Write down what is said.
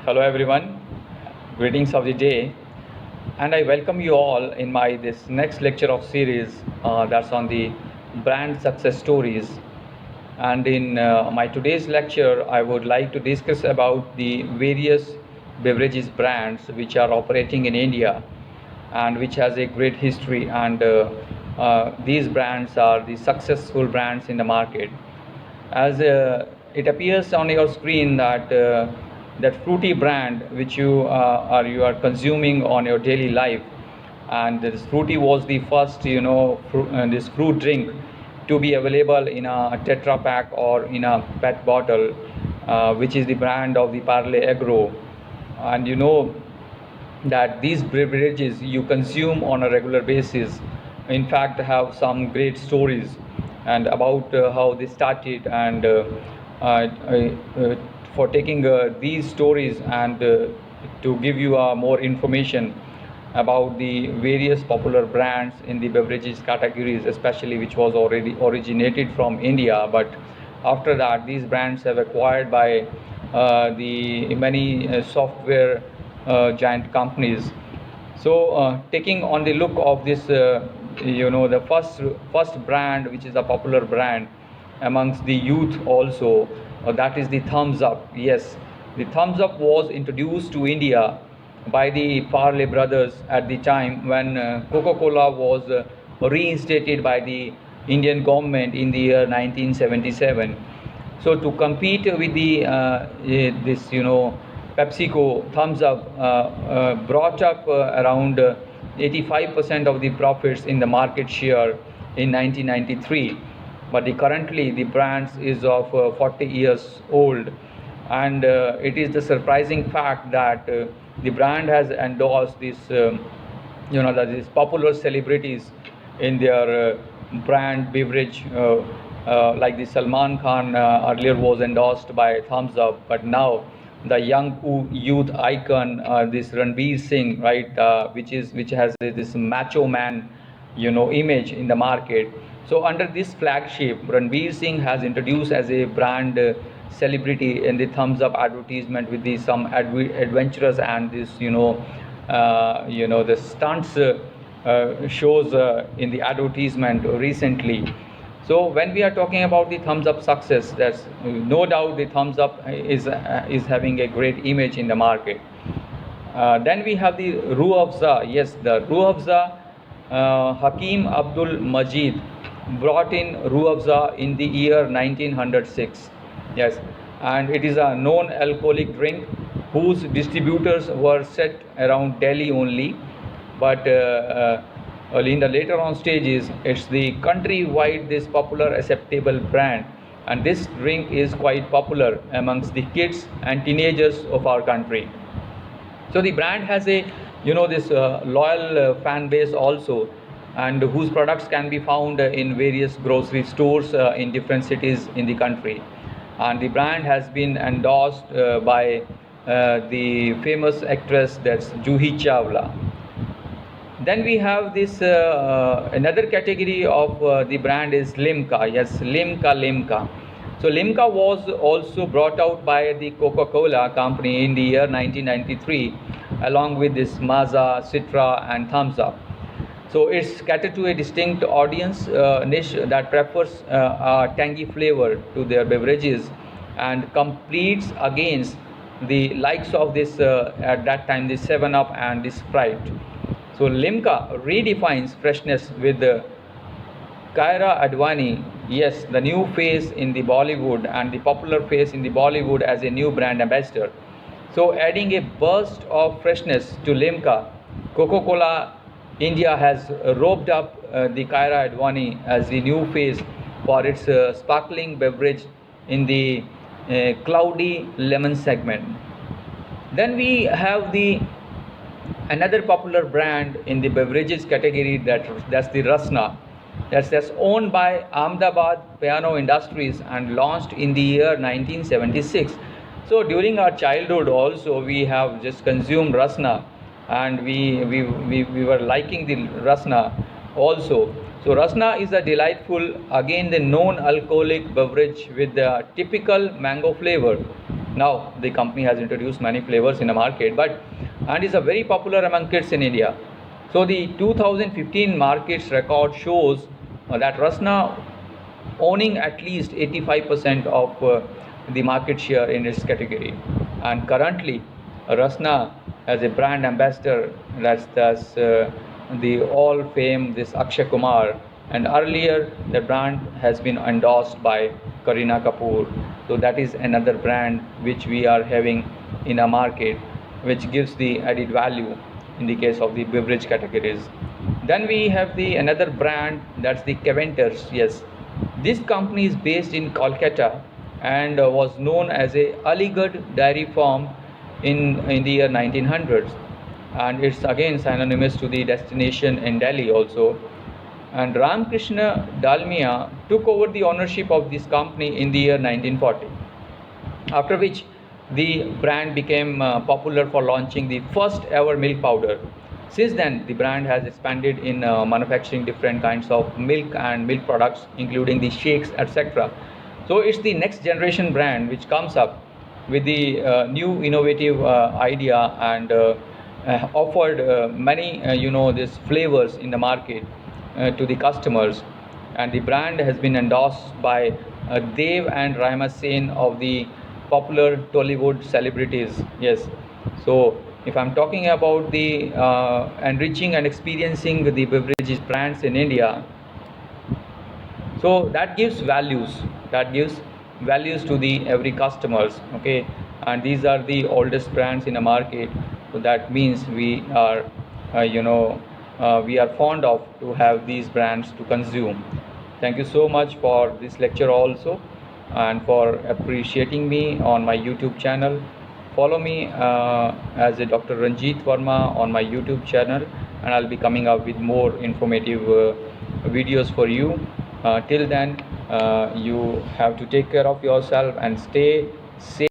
Hello everyone, greetings of the day, and I welcome you all in my this next lecture of series that's on the brand success stories. And in my today's lecture, I would like to discuss about the various beverages brands which are operating in India and which has a great history. And these brands are the successful brands in the market. As it appears on your screen that that fruity brand which you are consuming on your daily life, and this fruity was the first this fruit drink to be available in a tetra pack or in a pet bottle, which is the brand of the Parle Agro. And you know that these beverages you consume on a regular basis in fact have some great stories and about how they started, and for taking these stories and to give you more information about the various popular brands in the beverages categories, especially which was already originated from India, but after that these brands have acquired by the many software giant companies. So taking on the look of this, the first brand which is a popular brand amongst the youth also, that is the Thumbs Up. Yes, the Thumbs Up was introduced to India by the Parle brothers at the time when Coca-Cola was reinstated by the Indian government in the year 1977. So to compete with the this PepsiCo, Thumbs Up brought up around 85% of the profits in the market share in 1993. But currently the brand is of 40 years old, and it is the surprising fact that the brand has endorsed this that these popular celebrities in their brand beverage, like the Salman Khan earlier was endorsed by Thumbs Up, but now the young youth icon, this Ranveer Singh, right, which has this macho man, image in the market. So under this flagship, Ranveer Singh has introduced as a brand celebrity in the Thumbs Up advertisement with the some adventurous and this the stunts shows in the advertisement recently. So when we are talking about the Thumbs Up success, there's no doubt the Thumbs Up is having a great image in the market. Then we have the Ruh Afza. Yes, the Ruh Afza, Hakim Abdul Majid brought in Ruh Afza in the year 1906. Yes, and it is a non-alcoholic drink whose distributors were set around Delhi only, but in the later on stages, it's the countrywide this popular acceptable brand, and this drink is quite popular amongst the kids and teenagers of our country. So the brand has a this loyal fan base also, and whose products can be found in various grocery stores in different cities in the country. And the brand has been endorsed by the famous actress, that's Juhi Chawla. Then we have this another category of the brand is Limca. Yes, Limca. So Limca was also brought out by the Coca-Cola company in the year 1993, along with this Mazda, Citra, and Thumbs Up. So it's catered to a distinct audience niche that prefers a tangy flavor to their beverages and competes against the likes of this at that time the 7 Up and the Sprite. So Limca redefines freshness with Kyra Advani, yes, the new face in the Bollywood and the popular face in the Bollywood as a new brand ambassador. So adding a burst of freshness to Limca, Coca-Cola India has roped up the Kyra Advani as the new face for its sparkling beverage in the cloudy lemon segment. Then we have the another popular brand in the beverages category, that's the Rasna. That's owned by Ahmedabad Piano Industries and launched in the year 1976. So during our childhood also we have just consumed Rasna, and we were liking the Rasna also. So Rasna is a delightful, again the non-alcoholic beverage with the typical mango flavor, Now the company has introduced many flavors in the market, and is a very popular among kids in India. So the 2015 markets record shows that Rasna owning at least 85% of the market share in its category. And currently, Rasna as a brand ambassador, that's the all fame this Akshay Kumar, and earlier the brand has been endorsed by Kareena Kapoor. So that is another brand which we are having in a market, which gives the added value in the case of the beverage categories. Then we have the another brand, that's the Caventers. Yes, this company is based in Kolkata and was known as a Aligarh dairy farm in the year 1900s, and it's again synonymous to the destination in Delhi also. And Ramkrishna Dalmia took over the ownership of this company in the year 1940, after which the brand became popular for launching the first ever milk powder. Since then, the brand has expanded in manufacturing different kinds of milk and milk products, including the shakes, etc. So it's the next generation brand which comes up with the new innovative idea, and offered many these flavors in the market to the customers. And the brand has been endorsed by Dev and Raima Sen of the popular Tollywood celebrities. Yes, so if I'm talking about the enriching and experiencing the beverages brands in India, so that gives values to the every customers. Okay, and these are the oldest brands in the market, so that means we are fond of to have these brands to consume. Thank you so much for this lecture also, and for appreciating me on my YouTube channel. Follow me as a Dr. Ranjit Verma on my YouTube channel, and I'll be coming up with more informative videos for you. Till then, you have to take care of yourself and stay safe.